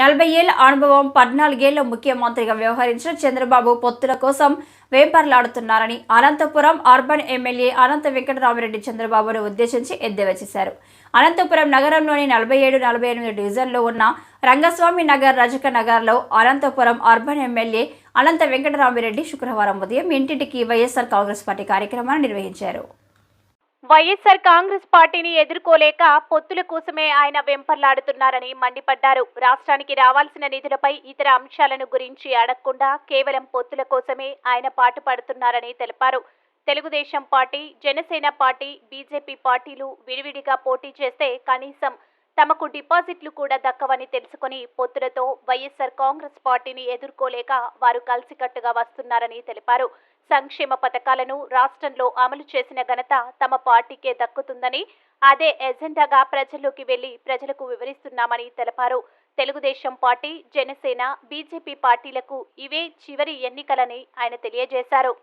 40 ఏళ్ల అనుభవం, 14 ఏళ్ల ముఖ్యమంత్రిగా వ్యవహరించిన చంద్రబాబు పొత్తుల కోసం వేంపర్లాడుతున్నారని అనంతపురం అర్బన్ ఎమ్మెల్యే అనంత వెంకటరామిరెడ్డి చంద్రబాబును ఉద్దేశించి ఎద్దేవా చేశారు. అనంతపురం నగరంలోని 47, 48 డివిజన్లో ఉన్న రంగస్వామి నగర్, రజక నగర్లో అనంతపురం అర్బన్ ఎమ్మెల్యే అనంత వెంకటరామిరెడ్డి శుక్రవారం ఉదయం ఇంటింటికి వైఎస్ఆర్ కాంగ్రెస్ పార్టీ కార్యక్రమాన్ని నిర్వహించారు. వైఎస్ఆర్ కాంగ్రెస్ పార్టీని ఎదుర్కోలేక పొత్తుల కోసమే ఆయన వెంపర్లాడుతున్నారని మండిపడ్డారు. రాష్ట్రానికి రావాల్సిన నిధులపై ఇతర అంశాలను గురించి అడగకుండా కేవలం పొత్తుల కోసమే ఆయన పాటుపడుతున్నారని తెలిపారు. Telugu Desam party, Janasena party, BJP పార్టీలు విడివిడిగా పోటీ చేస్తే కనీసం తమకు డిపాజిట్లు కూడా దక్కవని తెలుసుకుని పొత్తులతో వైఎస్ఆర్ కాంగ్రెస్ పార్టీని ఎదుర్కోలేక వారు కలిసికట్టుగా వస్తున్నారని తెలిపారు. సంక్షేమ పథకాలను రాష్ట్రంలో అమలు చేసిన ఘనత తమ పార్టీకే దక్కుతుందని, అదే ఎజెండాగా ప్రజల్లోకి వెళ్లి ప్రజలకు వివరిస్తున్నామని తెలిపారు. తెలుగుదేశం పార్టీ, జనసేన, బీజేపీ పార్టీలకు ఇవే చివరి ఎన్నికలని ఆయన తెలియజేశారు.